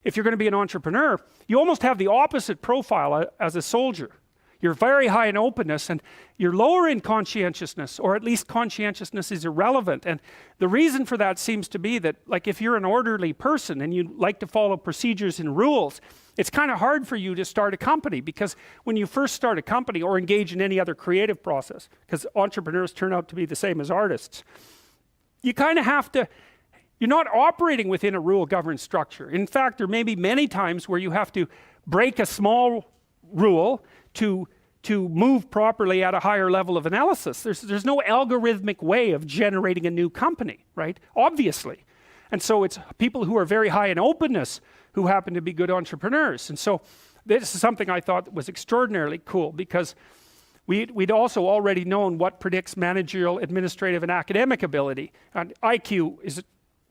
if you're going to be an entrepreneur, you almost have the opposite profile as a soldier. You're very high in openness and you're lower in conscientiousness, or at least conscientiousness is irrelevant. And the reason for that seems to be that, like, if you're an orderly person and you like to follow procedures and rules, it's kind of hard for you to start a company, because when you first start a company or engage in any other creative process, because entrepreneurs turn out to be the same as artists, you kind of have to, you're not operating within a rule-governed structure. In fact, there may be many times where you have to break a small rule to move properly at a higher level of analysis. There's no algorithmic way of generating a new company, right? Obviously. And so it's people who are very high in openness who happen to be good entrepreneurs. And so this is something I thought was extraordinarily cool, because we'd also already known what predicts managerial, administrative, and academic ability. And IQ is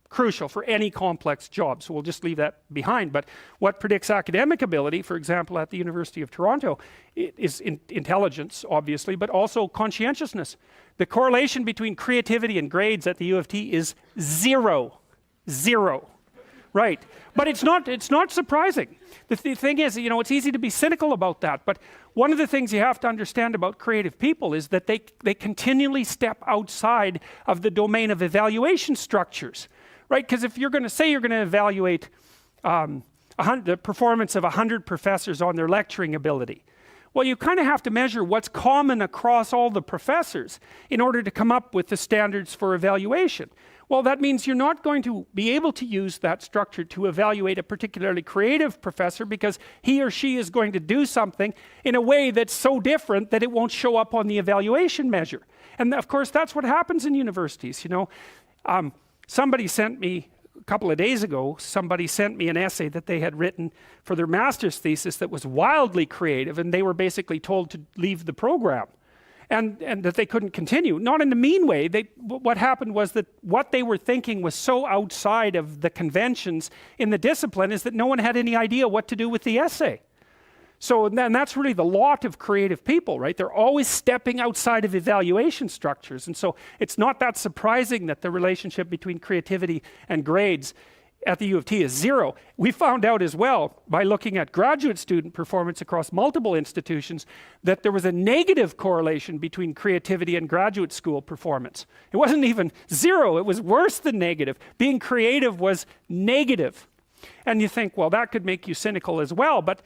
crucial for any complex job, so we'll just leave that behind. But what predicts academic ability, for example, at the University of Toronto, is intelligence, obviously, but also conscientiousness. The correlation between creativity and grades at the U of T is zero. Right? But it's not surprising. The thing is, you know, it's easy to be cynical about that, but one of the things you have to understand about creative people is that they continually step outside of the domain of evaluation structures. Right? Because if you're going to say you're going to evaluate the performance of 100 professors on their lecturing ability, well, you kind of have to measure what's common across all the professors in order to come up with the standards for evaluation. Well, that means you're not going to be able to use that structure to evaluate a particularly creative professor, because he or she is going to do something in a way that's so different that it won't show up on the evaluation measure. And of course, that's what happens in universities, you know. Somebody sent me, a couple of days ago, somebody sent me an essay that they had written for their master's thesis that was wildly creative, and they were basically told to leave the program and that they couldn't continue. Not in a mean way. What happened was that what they were thinking was so outside of the conventions in the discipline is that no one had any idea what to do with the essay. So and that's really the lot of creative people, right? They're always stepping outside of evaluation structures. And so it's not that surprising that the relationship between creativity and grades at the U of T is zero. We found out as well, by looking at graduate student performance across multiple institutions, that there was a negative correlation between creativity and graduate school performance. It wasn't even zero, it was worse than negative. Being creative was negative. And you think, well, that could make you cynical as well, but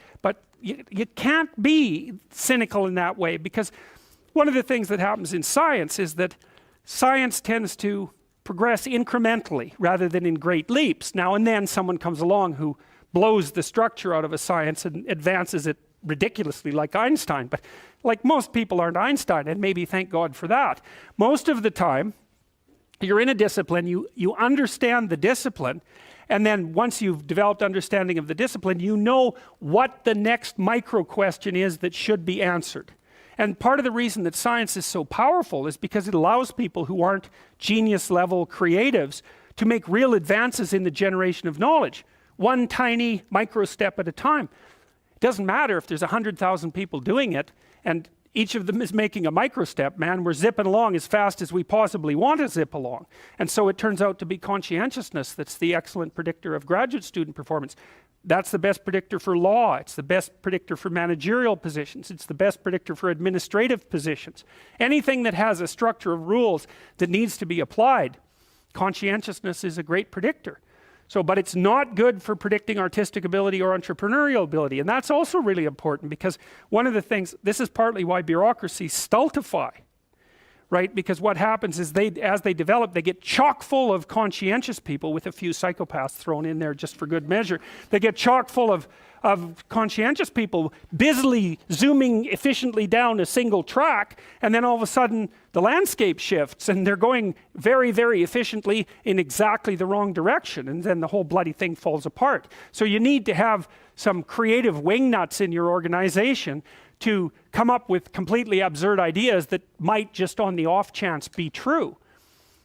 you can't be cynical in that way, because one of the things that happens in science is that science tends to progress incrementally rather than in great leaps. Now and then someone comes along who blows the structure out of a science and advances it ridiculously, like Einstein. But like, most people aren't Einstein, and maybe thank God for that. Most of the time, you're in a discipline, you understand the discipline, and then once you've developed understanding of the discipline, you know what the next micro question is that should be answered. And part of the reason that science is so powerful is because it allows people who aren't genius level creatives to make real advances in the generation of knowledge, one tiny micro step at a time. It doesn't matter if there's 100,000 people doing it and each of them is making a micro step, man. We're zipping along as fast as we possibly want to zip along. And so it turns out to be conscientiousness that's the excellent predictor of graduate student performance. That's the best predictor for law. It's the best predictor for managerial positions. It's the best predictor for administrative positions. Anything that has a structure of rules that needs to be applied, conscientiousness is a great predictor. So, but it's not good for predicting artistic ability or entrepreneurial ability. And that's also really important, because one of the things, this is partly why bureaucracies stultify, right? Because what happens is as they develop, they get chock full of conscientious people, with a few psychopaths thrown in there just for good measure. They get chock full of conscientious people busily zooming efficiently down a single track, and then all of a sudden the landscape shifts and they're going very, very efficiently in exactly the wrong direction, and then the whole bloody thing falls apart. So you need to have some creative wingnuts in your organization to come up with completely absurd ideas that might just on the off chance be true.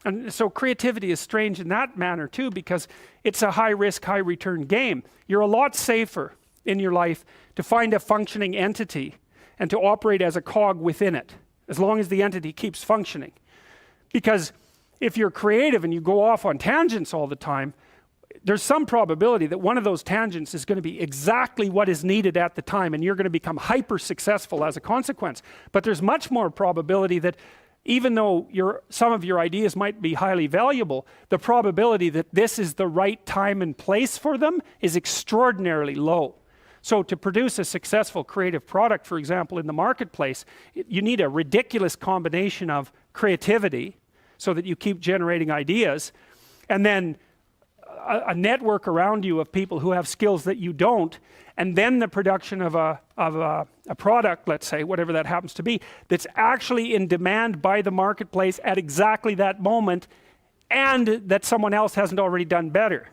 And so creativity is strange in that manner too, because it's a high risk, high return game. You're a lot safer in your life to find a functioning entity and to operate as a cog within it, as long as the entity keeps functioning. Because if you're creative and you go off on tangents all the time, there's some probability that one of those tangents is going to be exactly what is needed at the time, and you're going to become hyper successful as a consequence. But there's much more probability that even though some of your ideas might be highly valuable, the probability that this is the right time and place for them is extraordinarily low. So to produce a successful creative product, for example, in the marketplace, you need a ridiculous combination of creativity so that you keep generating ideas, and then a network around you of people who have skills that you don't, and then the production of a product, let's say, whatever that happens to be, that's actually in demand by the marketplace at exactly that moment, and that someone else hasn't already done better.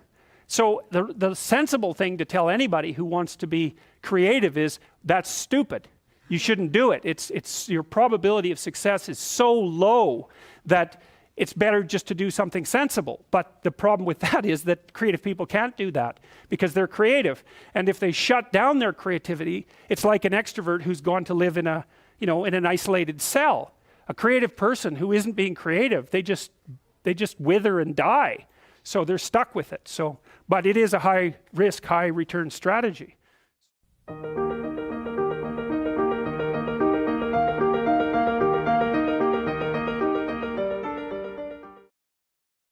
So the sensible thing to tell anybody who wants to be creative is, that's stupid. You shouldn't do it. It's your probability of success is so low that it's better just to do something sensible. But the problem with that is that creative people can't do that because they're creative. And if they shut down their creativity, it's like an extrovert who's gone to live in an isolated cell. A creative person who isn't being creative, they just wither and die. So they're stuck with it. But it is a high risk, high return strategy.